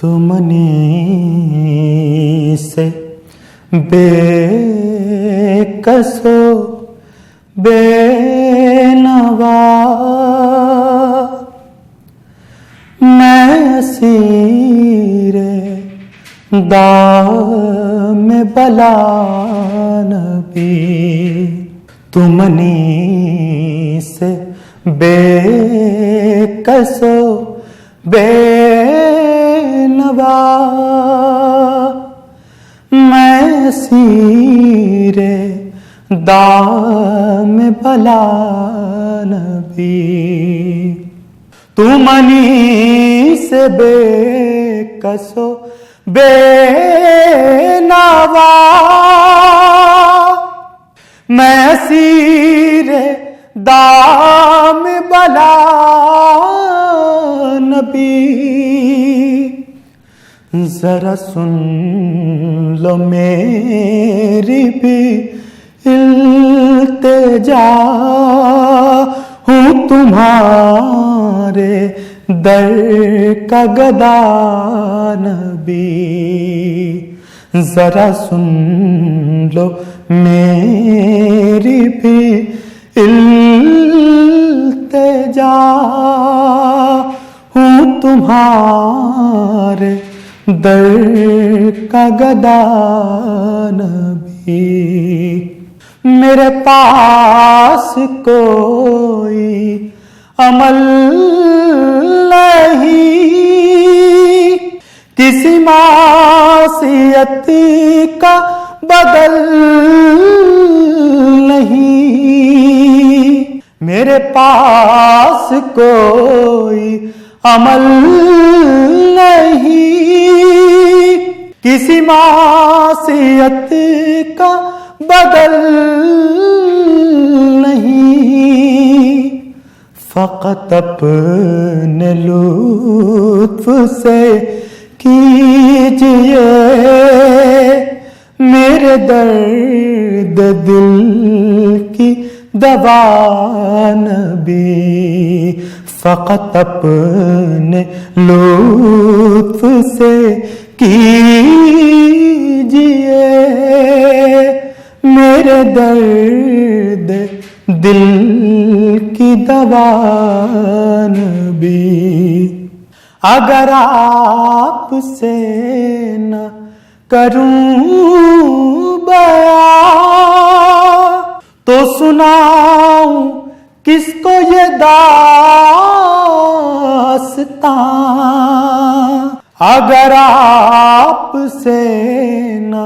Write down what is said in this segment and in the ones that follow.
منی سے بے کس و بے نوا، میں اسیر دام بلا نبی، منی سے بے کس و بے نوا، میں اسیر دام بلا نبی، منی سے بے کس و بے نوا، میں اسیر دام بلا نبی، ذرا سن لو میری بھی التجا، ہوں تمہارے در کا گدا نبی، ذرا سن لو میری بھی التجا، ہوں تمہارے در کا گدا نبی، میرے پاس کوئی عمل نہیں، کسی معصیت کا بدل نہیں، میرے پاس کوئی عمل نہیں، کسی معصیت کا بدل نہیں، فقط اپنے لطف سے کیجئے میرے درد دل کی دوا نبی، فقط اپنے لطف سے کیجئے میرے درد دل کی دوا نبی، اگر آپ سے نہ کروں بیان تو سناؤں کس کو یہ داستان، اگر آپ سے نہ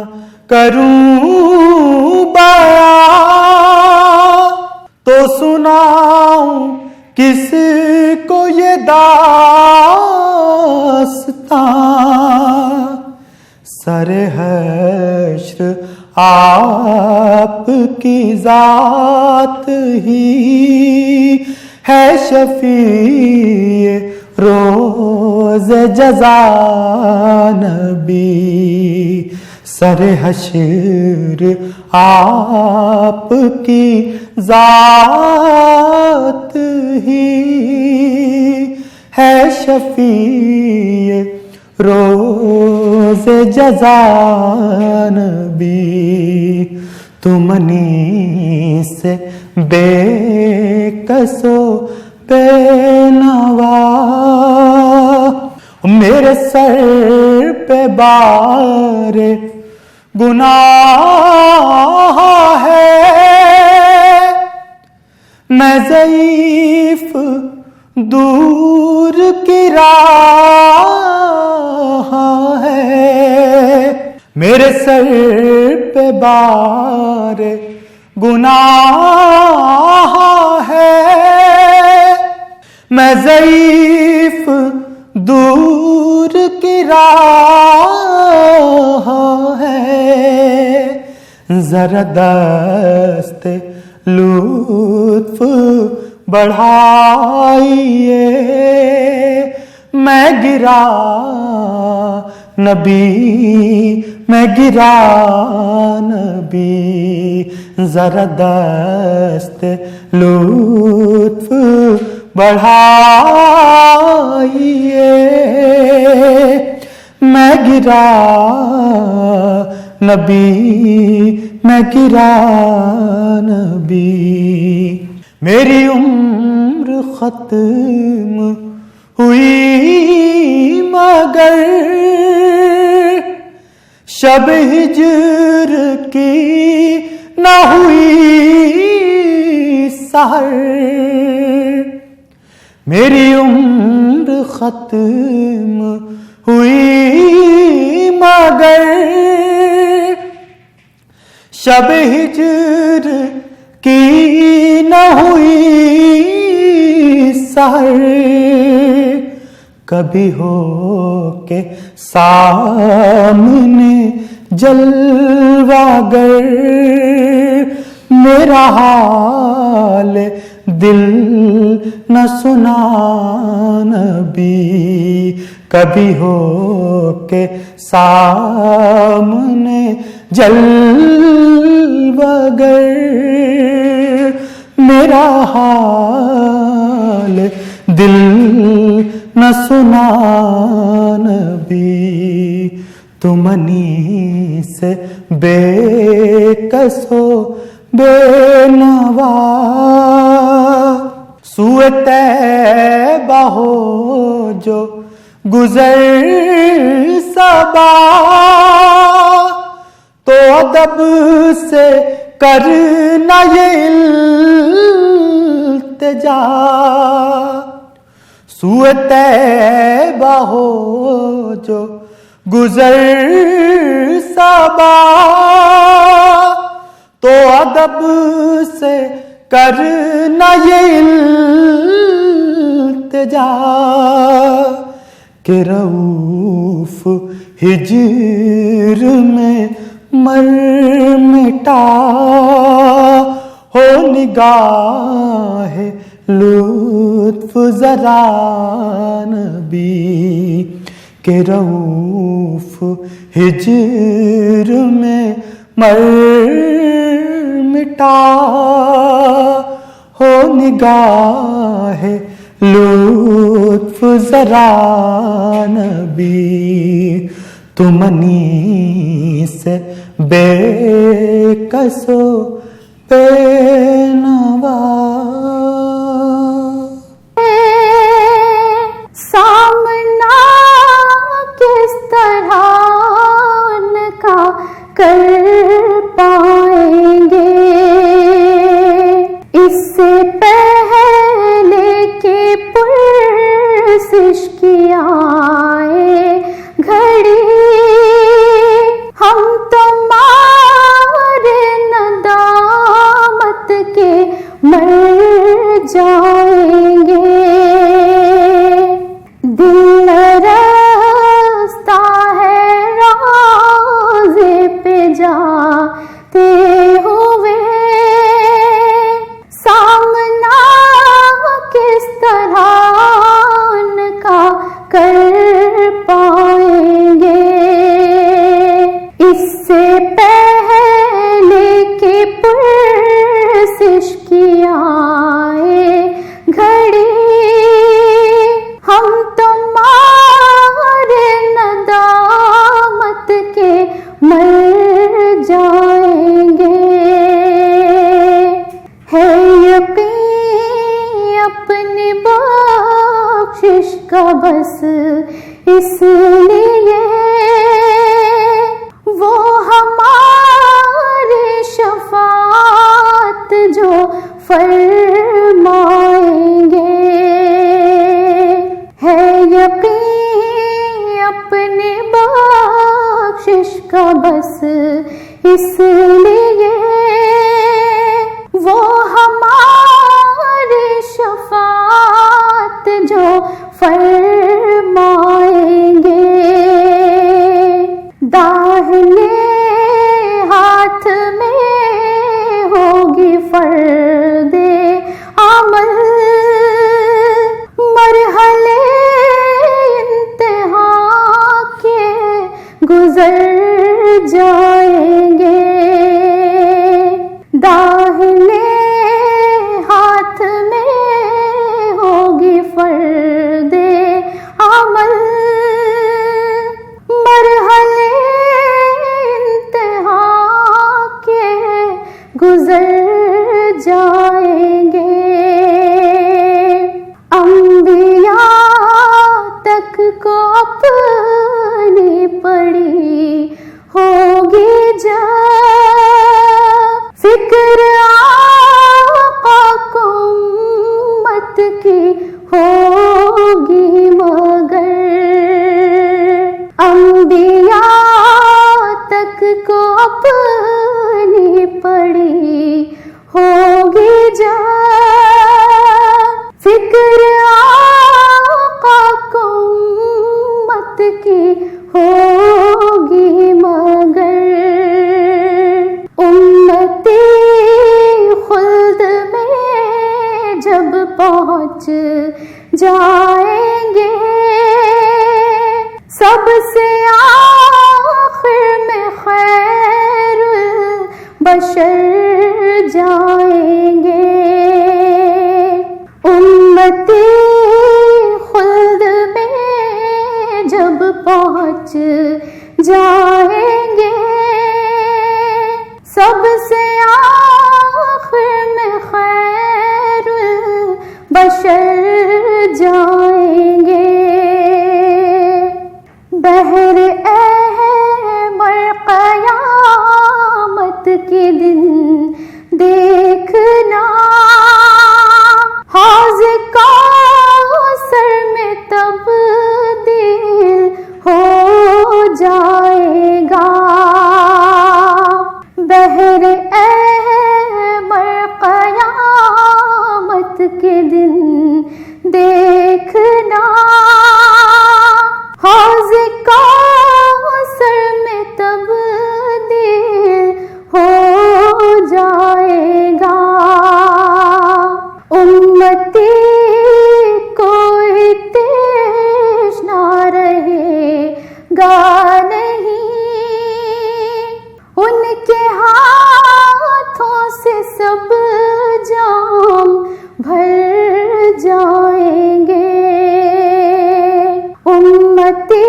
کروں بیان تو سناؤں کس کو یہ داستان، سر حشر آپ کی ذات ہی ہے شفیع روز جزا نبی، سر حشر آپ کی ذات ہی ہے شفیع روز جزا نبی، منی سے بے کس و بے نوا، میرے سر پہ بار گناہ ہے، میں ضعیف دور کی راہ ہے، میرے سر پہ بار گناہ ہے، میں ضعیف دور کی راہ ہے، ذرا دست لطف بڑھائیے، میں گرا نبی، میں گرا نبی، ذرا دست لطف بڑھائیے، گرا نبی، میں گرا نبی، میری عمر ختم ہوئی مگر شب ہجر کی نہ ہوئی سحر، میری عمر ختم ہوئی مگر شب ہجر کی نہ ہوئی سحر، کبھی ہو کے سامنے جلوہ گر میرا حال دل نہ سنا نبی، کبھی ہو کے سامنے جلوہ گر میرا حال دل نہ سنا نبی، تم منی سے بے کس ہو بے نوا، سوئے طیبہ ہو جو گزر صبا، تو ادب سے کرنا یہ التجا، سوئے طیبہ ہو جو گزر صبا، تو ادب سے کرنا یہ التجا، کہ رؤوف ہجر میں مر مٹا ہو نگاہ لطف ذرا نبی، کہ رؤوف ہجر میں مر مٹا ہو نگاہ لطف ذرا نبی، تم منی سے بے کس و بے نوا، سامنا کس طرح ان کا کر پائیں گے، اس سے پہلے کہ پرسش کی آئے گھڑی، ہم تمہارے ندامت کے مر جائیں گے، دل رستا ہے روزے پہ جاتے ہوئے، سامنا کس طرح ان کا کر پائیں گے، اس سے پہلے کہ پرسش کی آئے گھڑی، ہم تمہارے ندامت کے مر جائیں گے، ہے یقین اپنی بخشش کا بس اس لیے وہ ہماری شفاعت جو فرمائیں گے، ہے یقین اپنی بخشش کا بس اس لیے وہ ہماری شفاعت جو فرمائیں گے، داہنے ہاتھ میں ہوگی فرد عمل، مرحلے انتہا کے گزر جائیں گے، داہنے ہاتھ میں ہوگی فرد عمل، مرحلے کو اپنی پڑی ہوگی جب فکر آقا کو امت کی ہوگی مگر انبیاء تک کو اپنی پڑی ہوگی جب فکر آقا کو امت کی ہوگی مگر امتی خلد میں جب پہنچ جائیں گے سب سے آخر میں خیر بشر جائیں گے امتی خلد میں جب پہنچ جائیں گے سب سے آخر میں خیر بشر جائیں گے بحر احمر قیامت کے دن دیکھنا حوض کوثر میں تبدیل ہو جائے گا بحر احمر قیامت کے دن دیکھنا حوض کوثر میں تبدیل ہو جائے گا امتی کوئی تشنا رہے گا نہیں ان کے ہاتھوں سے سب جام بھر جائیں گے امتی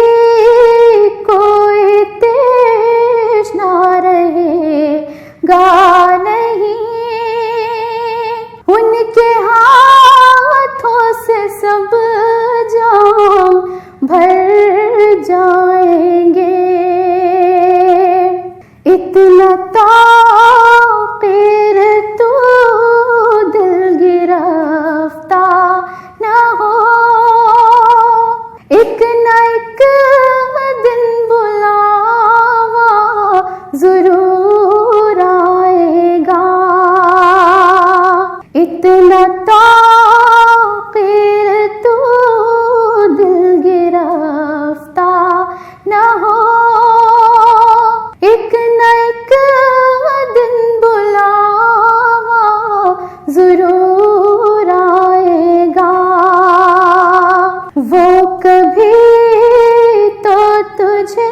کوئی تشنا رہے گا نہیں ان کے ہاتھوں سے سب جام بھر جائیں گے اتنا تاخیر تو دل گرفتہ نہ ہو ایک نہ ایک دن بلاوا ضرور آئے گا اتنا تاخیر تو دل گرفتہ نہ ہو ایک نہ ایک دن بلاوا ضرور آئے گا وہ کبھی تو تجھے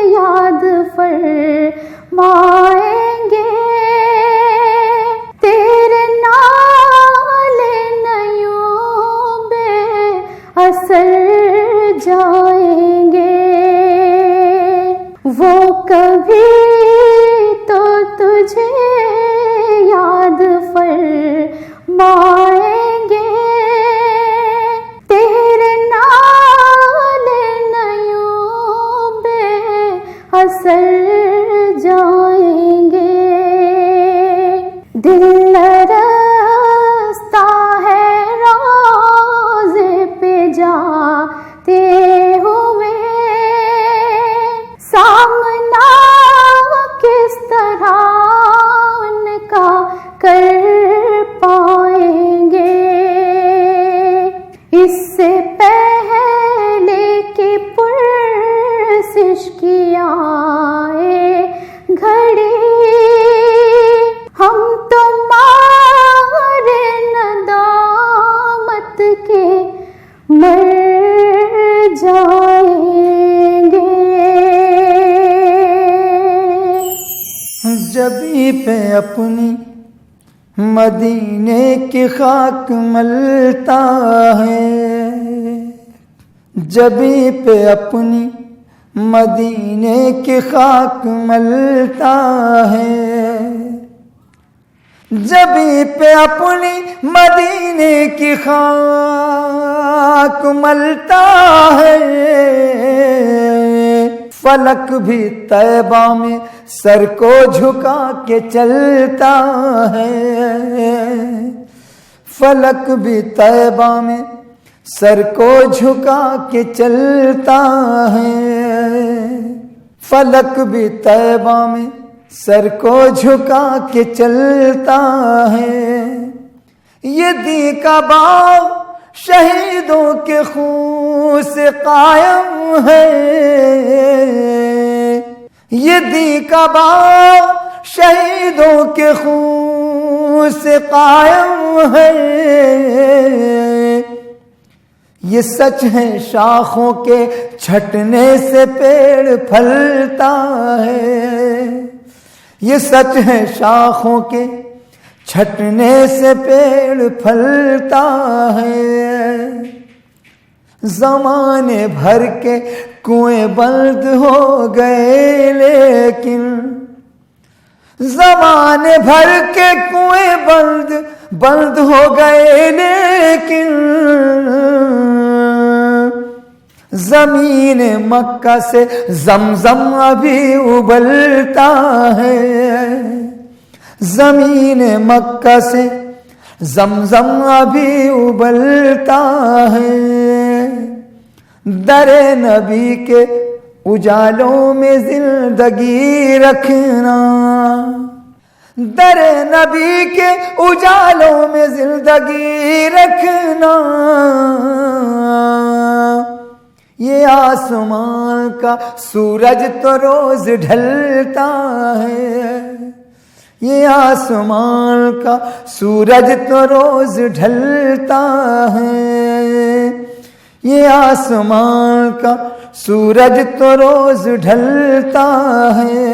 یاد فرمائیں گے تیرے نالے نیوں بے اثر جائیں گے وہ کبھی تو تجھے یاد فرمائیں گے تیرے نالے نیوں بے اثر جائیں گے دل لرزتا ہے روضے پہ جاتے ہوئے سامنا کس طرح ان کا کر پائیں گے اس سے پہلے کہ پرسش کیا گھڑی ہم تمہارے ندامت کے مر جائیں گے جبیں پہ اپنی مدینے کی خاک ملتا ہے جبیں پہ اپنی مدینے کی خاک ملتا ہے جبیں پہ اپنی مدینے کی خاک ملتا ہے، فلک بھی طیبہ میں سر کو جھکا کے چلتا ہے، فلک بھی طیبہ میں سر کو جھکا کے چلتا ہے، فلک بھی طیبہ میں سر کو جھکا کے چلتا ہے۔ یہ دی کا باغ شہیدوں کے خون سے قائم ہے، یہ دی کا باغ شہیدوں کے خون سے قائم ہے، یہ سچ ہے شاخوں کے چھٹنے سے پیڑ پھلتا ہے، یہ سچ ہے شاخوں کے چھٹنے سے پیڑ پھلتا ہے۔ زمانے بھر کے کنویں بند ہو گئے لیکن، زمانے بھر کے کنویں بند ہو گئے لیکن، زمین مکہ سے زمزم ابھی ابلتا ہے، زمین مکہ سے زمزم ابھی ابلتا ہے۔ در نبی کے اجالوں میں زندگی رکھنا، در نبی کے اجالوں میں زندگی رکھنا، یہ آسمان کا سورج تو روز ڈھلتا ہے، یہ آسمان کا سورج تو روز ڈھلتا ہے، یہ آسمان کا سورج تو روز ڈھلتا ہے۔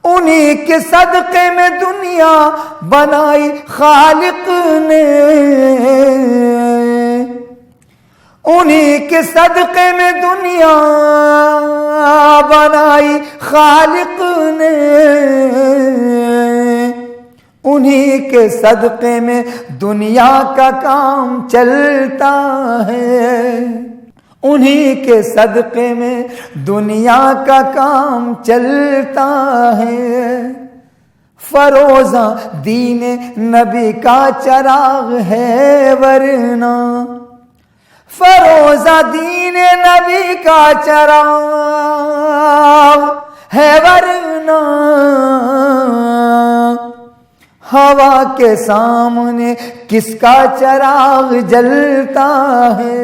انہی کے صدقے میں دنیا بنائی خالق نے، انہی کے صدقے میں دنیا بنائی خالق نے، انہی کے صدقے میں دنیا کا کام چلتا ہے، انہی کے صدقے میں دنیا کا کام چلتا ہے۔ فروزہ دین نبی کا چراغ ہے ورنہ، فروزہ دین نبی کا چراغ ہے ورنہ، ہوا کے سامنے کس کا چراغ جلتا ہے،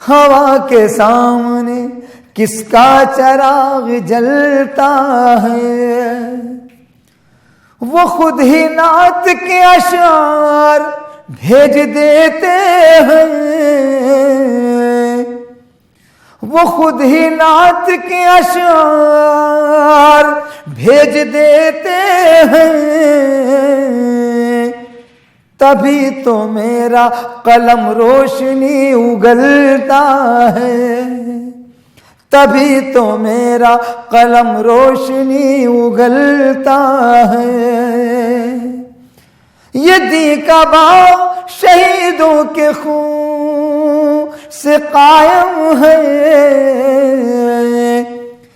ہوا کے سامنے کس کا چراغ جلتا ہے۔ وہ خود ہی نعت کے اشعار بھیج دیتے ہیں، وہ خود ہی نعت کے اشعار بھیج دیتے ہیں، تبھی تو میرا قلم روشنی اگلتا ہے، تبھی تو میرا قلم روشنی اگلتا ہے۔ یہ دی کا باغ شہیدوں کے خون سے قائم ہے،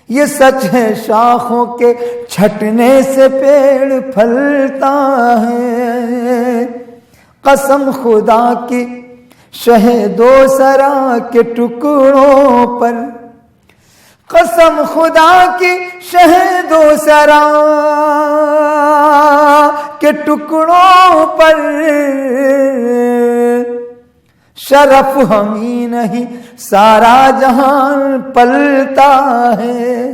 یہ سچ ہے شاخوں کے چھٹنے سے پیڑ پھلتا ہے۔ قسم خدا کی شہدو سرا کے ٹکڑوں پر، قسم خدا کی شہدو سرا کے ٹکڑوں پر، شرف ہمیں نہیں سارا جہان پلتا ہے،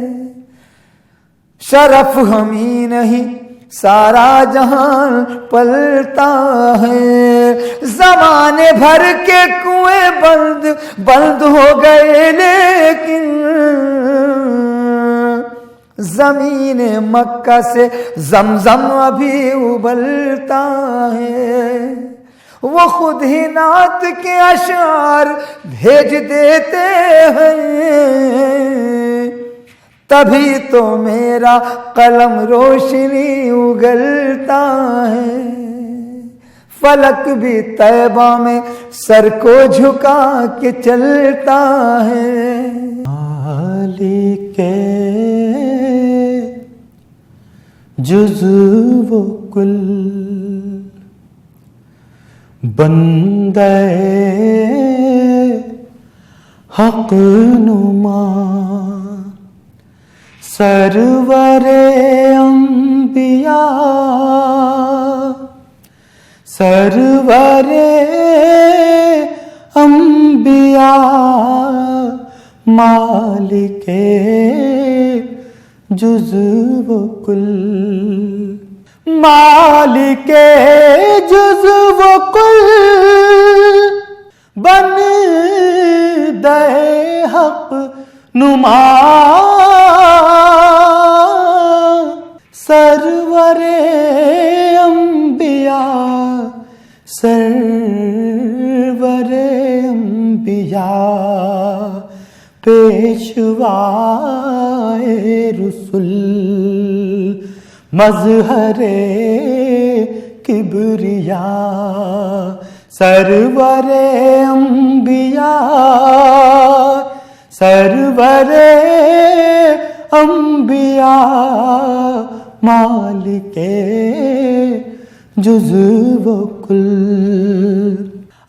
شرف ہمیں نہیں سارا جہان پلتا ہے۔ زمانے بھر کے کنویں بند ہو گئے لیکن، زمین مکہ سے زمزم ابھی ابلتا ہے۔ وہ خود ہی نعت کے اشعار بھیج دیتے ہیں، تبھی تو میرا قلم روشنی اگلتا ہے. فلک بھی طیبہ میں سر کو جھکا کے چلتا ہے. مالک جزو و کل بندے حق نما سرور انبیاء سرور انبیاء مالک جزو و کل مالک جزو و کل بندے حق نما سرور انبیاء سرور انبیاء پیشوائے رسول مظہر کبریاء سرور انبیاء سرور انبیاء مالک جزو و کل.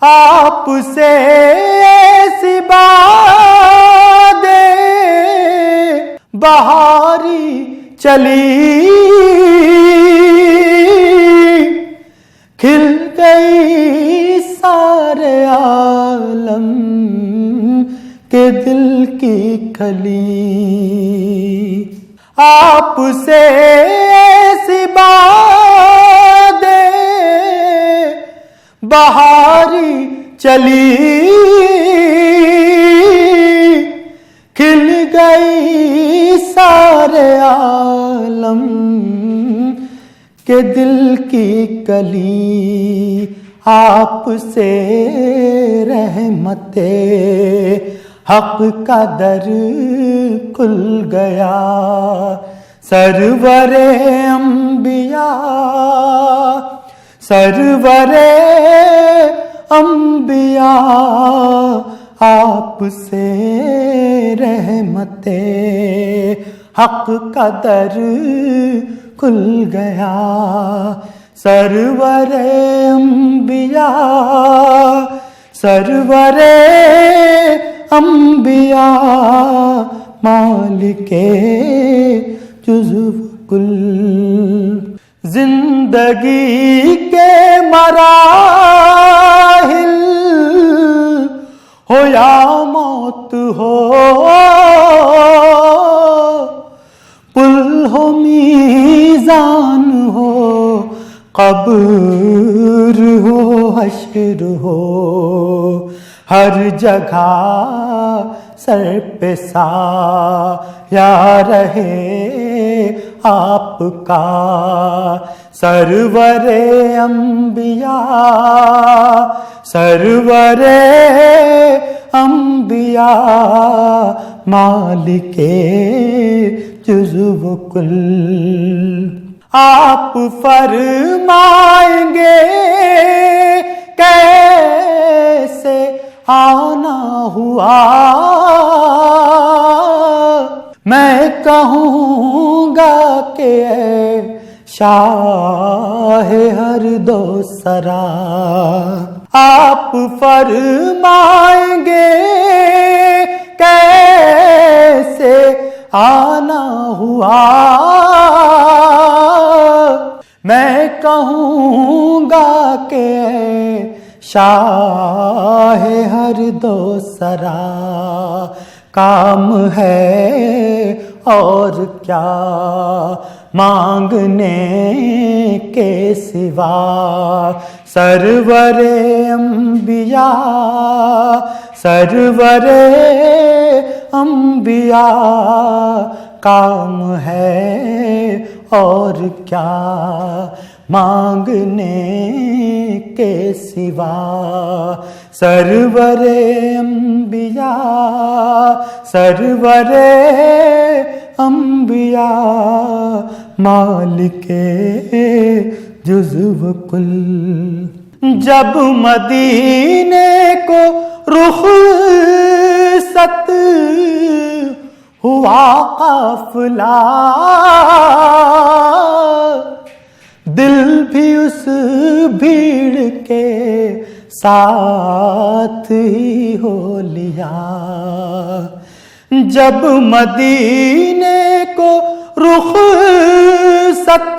آپ سے ایسی باد بہاری چلی کھل گئی سارے عالم کے دل کی کلی. آپ سے ایسی باد بہاری چلی کھل گئی سارے عالم کے دل کی کلی. آپ سے رحمت حق کا در کھل گیا سرور انبیاء سرور انبیاء آپ سے رحمت حق کا در کھل گیا سرور انبیاء سرور انبیاء مالک جزو و کل. زندگی کے مراحل ہو یا موت ہو پل ہو میزان ہو قبر ہو حشر ہو ہر جگہ سر پہ سایہ رہے آپ کا سرور انبیاء سرور انبیاء مالک جزو و کل. آپ فرمائیں گے کیسے آنا ہوا میں کہوں گا کہ اے شاہ ہر دو سرا. آپ فرمائیں گے کیسے آنا ہوا میں کہوں گا کہ شاہ ہر دو سرا. کام ہے اور کیا مانگنے کے سوا سرور انبیاء سرور انبیاء کام ہے اور کیا مانگنے کے سوا سرور انبیاء سرور انبیاء مالک جزو کل. جب مدینے کو رخصت ہوا قافلہ دل بھی اس بھیڑ کے ساتھ ہی ہو لیا. جب مدینے کو رخصت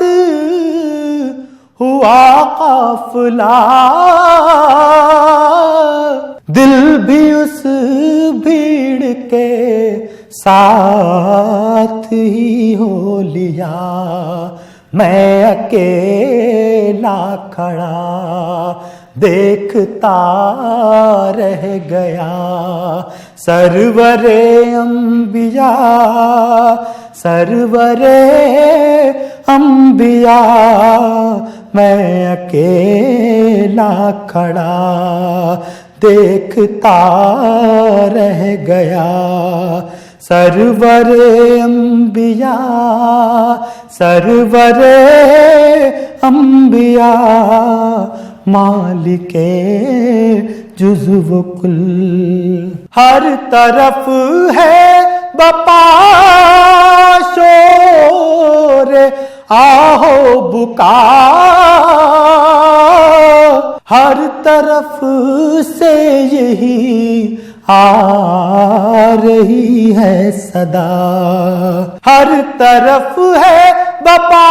ہوا قافلہ دل بھی اس بھیڑ کے ساتھ ہی ہو لیا. میں اکیلا کھڑا دیکھتا رہ گیا. سرور انبیاء سرور انبیاء میں اکیلا کھڑا دیکھتا رہ گیا. سرور انبیاء سرور انبیاء مالک جزو کل. ہر طرف ہے بپا شور آہو بکا. ہر طرف سے یہی آ رہی ہے صدا. ہر طرف ہے بپا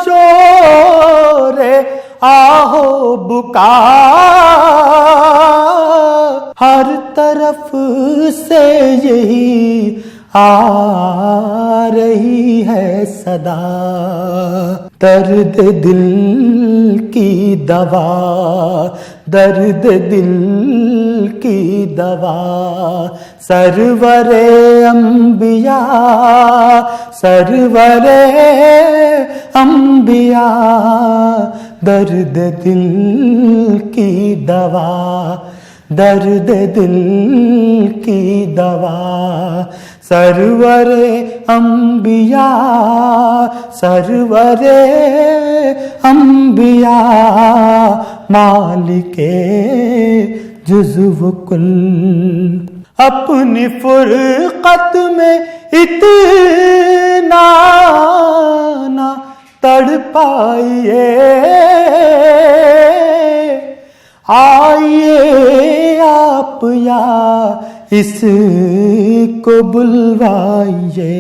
شور آہو بکا. ہر طرف سے یہی آ رہی ہے صدا. درد دل کی دوا درد دل کی دوا سرور انبیاء سرور انبیاء. درد دل کی دوا درد دل کی دوا سرور انبیاء سرور انبیاء مالک جزو کل. اپنی فرقت میں اتنا نہ تڑپائیے آئیے آپ یا اس کو بلوائیے.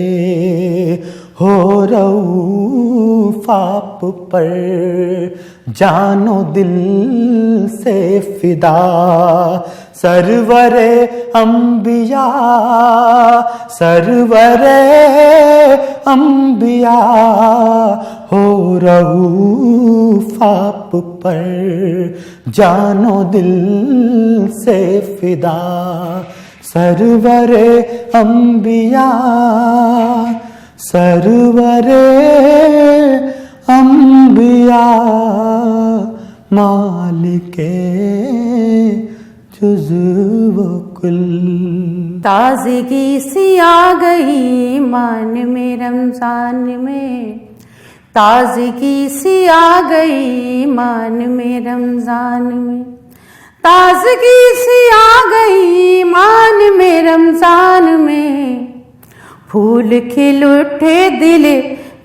ہو رؤوف آپ پر جان و دل سے فدا. سرور انبیاء سرور انبیاء ہو رؤوف آپ پر جان و دل سے فدا. سرور انبیاء سرور انبیاء مالک جزو کل. تازگی سی آ گئی ایمان میں رمضان میں تازگی سی آ گئی ایمان میں رمضان میں تازگی سی آ گئی ایمان میں رمضان میں پھول کھل اٹھے دل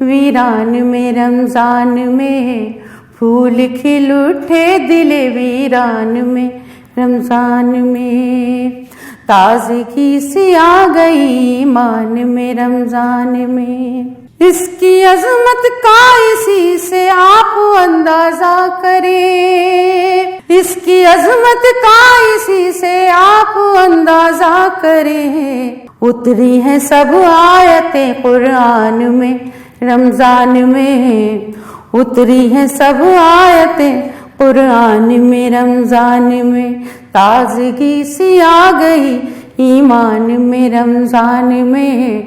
ویران میں رمضان میں پھول کھل اٹھے دل ویران میں رمضان میں تازگی سی آ گئی ایمان میں رمضان میں. اس کی عظمت کا اسی سے آپ اندازہ کریں اس کی عظمت کا اسی سے آپ اندازہ کریں. اتری ہیں سب آیتیں قرآن میں رمضان میں اتری ہیں سب آیتیں قرآن میں رمضان میں تازگی سی آ گئی ایمان میں رمضان میں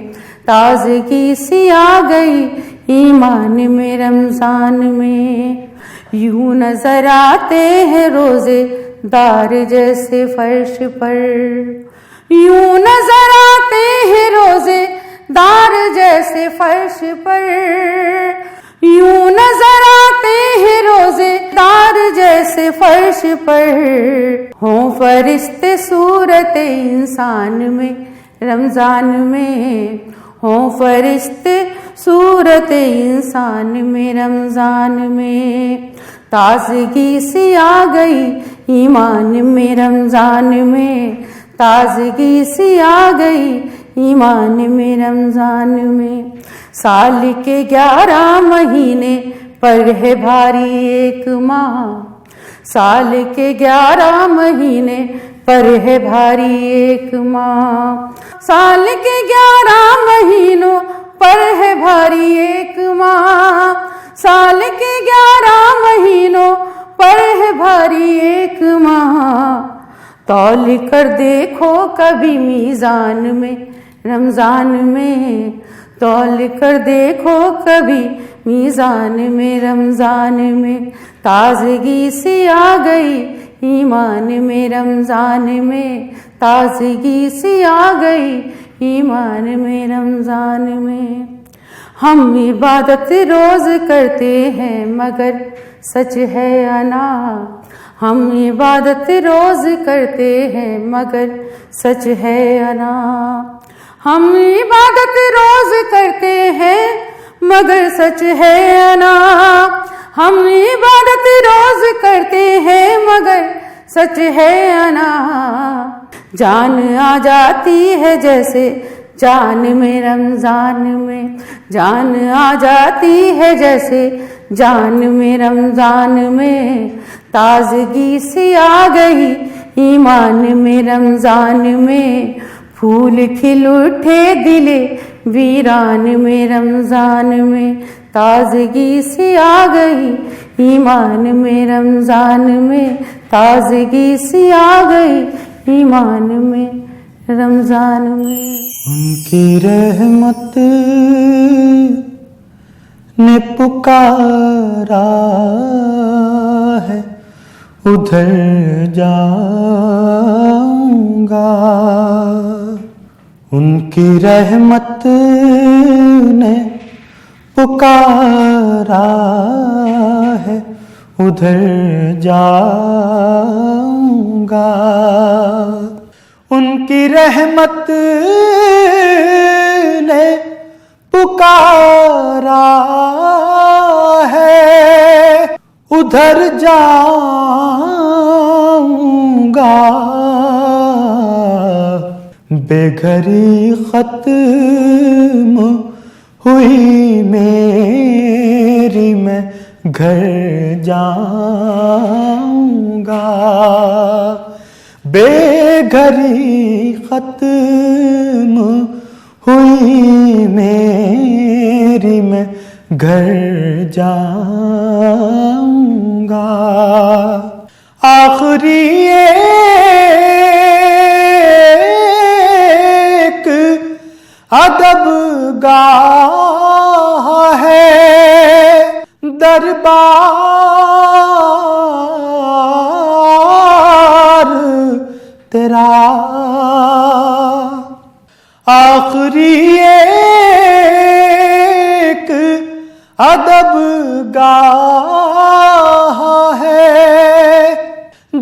تازگی سی آ گئی ایمان میں رمضان میں. یوں نظر آتے ہیں روزے دار جیسے فرش پر، یوں نظر آتے ہیں روزے دار جیسے فرش پر، یوں نظر آتے ہیں روزے دار جیسے فرش پر، ہوں فرشتے صورت انسان میں رمضان میں، ہوں فرشتے صورت انسان میں رمضان میں، تازگی سی آ گئی ایمان میں رمضان میں، تازگی سی آ گئی ایمان میں رمضان میں، سال کے 11 مہینے پر ہے بھاری ایک ماہ، سال کے 11 مہینے پر ہے بھاری ایک ماہ، سال کے 11 مہینوں پر ہے بھاری ایک ماہ، سال کے 11 مہینوں پر ہے بھاری ایک ماہ، تول کر دیکھو کبھی میزان میں رمضان میں، تول کر دیکھو کبھی میزان میں رمضان میں، تازگی سی آ گئی ایمان میں رمضان میں، تازگی سی آ گئی ایمان میں رمضان میں، ہم عبادت روز کرتے ہیں مگر سچ ہے انا، ہم عبادت روز کرتے ہیں مگر سچ ہے انا، ہم عبادت روز کرتے ہیں مگر سچ ہے انا، ہم عبادت روز کرتے ہیں مگر سچ ہے انا، جان آ جاتی ہے جیسے جان میں رمضان میں، جان آ جاتی ہے جیسے جان میں رمضان میں، تازگی سی آ گئی ایمان میں رمضان میں، پھول کھل اٹھے دل ویران میں رمضان میں، تازگی سی آ گئی ایمان میں رمضان میں، تازگی سی آ گئی ایمان میں رمضان میں۔ ان کی رحمت نے پکارا ہے ادھر جاؤں گا، ان کی رحمت نے پکارا ہے ادھر جاؤں گا، ان کی رحمت نے پکارا ہے ادھر جاؤں گا، بے گھری ختم ہوئی میری میں گھر جاؤں گا، بے گھری ختم ہوئی میری میں گھر جاؤں گا، آخری ایک ادب گاہ ہے دربار تیرا، آخری ایک ادب گاہ ہے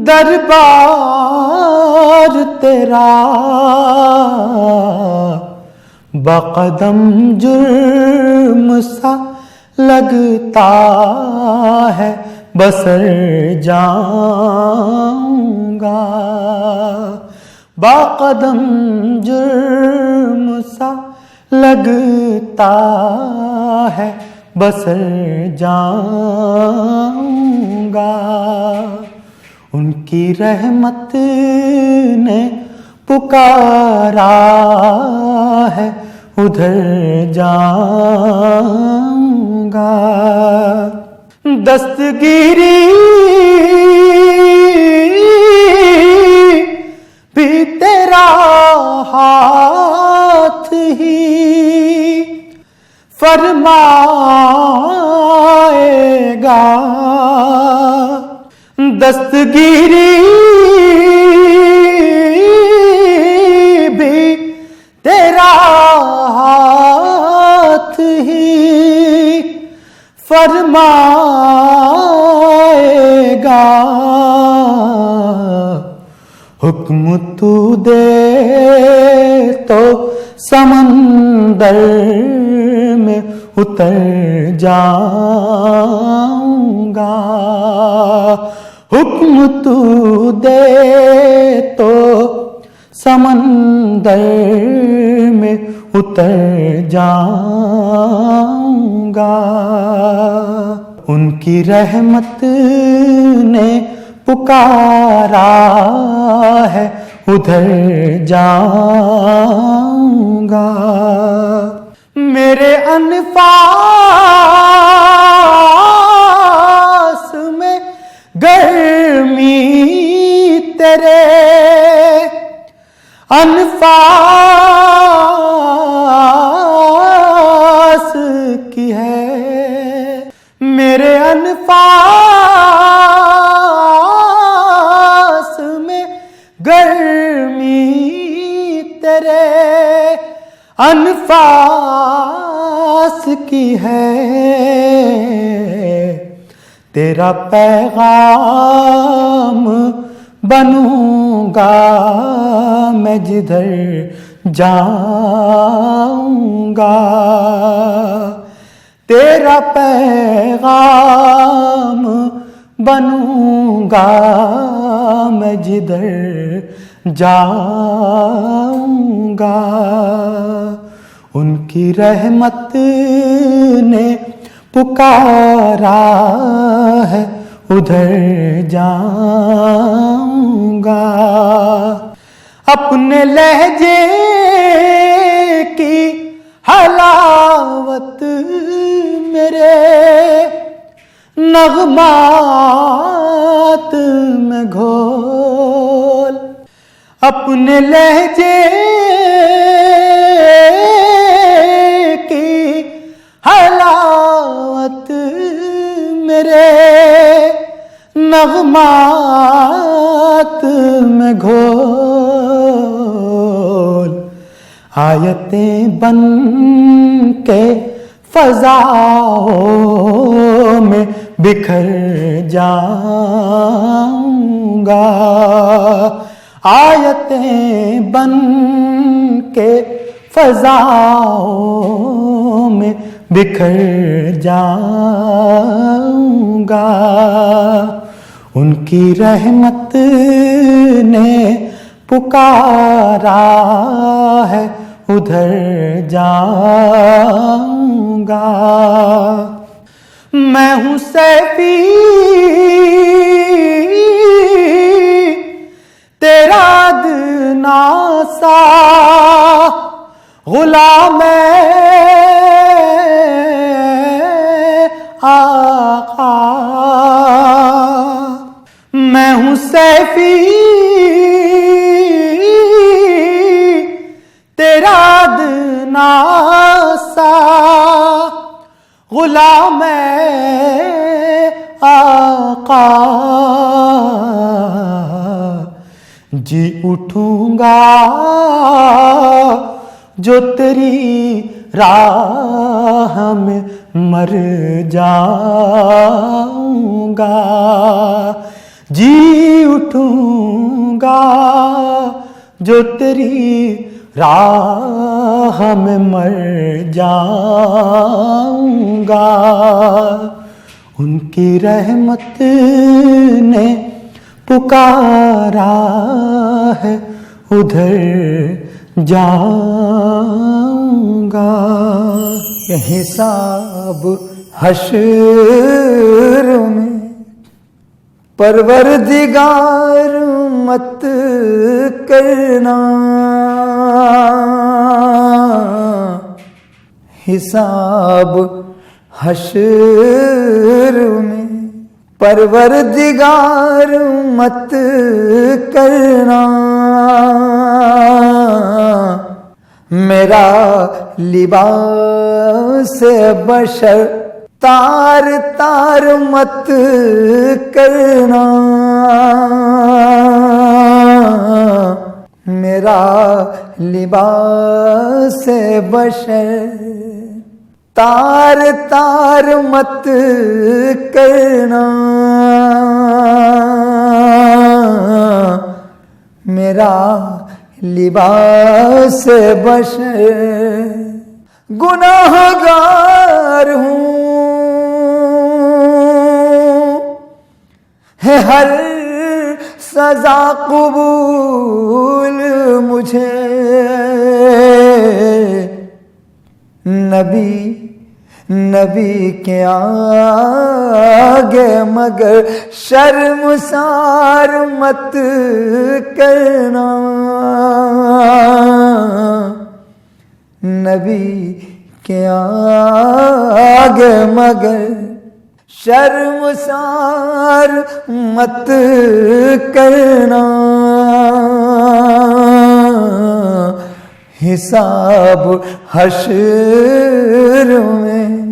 دربار تیرا، بقدم جرم سا لگتا ہے بسر جاؤں گا، بقدم جرم سا لگتا ہے بسر جاؤں گا، ان کی رحمت نے پکارا ہے ادھر جاؤں گا، دستگیری بھی تیرا ہاتھ ہی فرمائے گا، دستگیری فرمائے گا، حکم تو دے تو سمندر میں اتر جاؤں گا، حکم تو دے تو سمندر میں اتر جاؤں گا۔ ان کی رحمت نے پکارا ہے، ادھر جاؤں گا۔ میرے انفاس میں گرمی تیرے انفاس کی ہے، میرے انفاس میں گرمی تیرے انفاس کی ہے، تیرا پیغام بنوں گا میں جدھر جاؤں گا، تیرا پیغام بنوں گا میں جدھر جاؤں گا۔ ان کی رحمت نے پکارا ہے، ادھر جاؤں گا۔ اپنے لہجے کی حلاوت میرے نغمات میں گھول، اپنے لہجے کی حلاوت میرے نغمات میں گھول، آیتیں بن کے فضاؤں میں بکھر جاؤں گا، آیتیں بن کے فضاؤں میں بکھر جاؤں گا۔ ان کی رحمت نے پکارا ہے، ادھر جاؤں گا۔ میں ہوں سیفی تیرا دناسا غلام آقا، میں ہوں سیفی تیرا دناسا غلام آقا، جی اٹھوں گا جو تیری راہ میں مر جاؤں گا، جی اٹھوں گا جو تیری راہ میں مر جاؤں گا۔ ان کی رحمت نے پکارا ہے، ادھر جاؤں گا۔ یہ حساب حشر میں پروردگار مت کرنا، حساب حشر میں پروردگار مت کرنا، میرا لباس بشر تار تار مت کرنا، میرا لباس بشر تار تار مت کرنا، میرا لباس بشر، گناہگار ہوں، ہے ہر سزا قبول مجھے، نبی کے آگے مگر شرمسار مت کرنا، نبی کے آگے مگر شرمسار مت کرنا، حساب حشر میں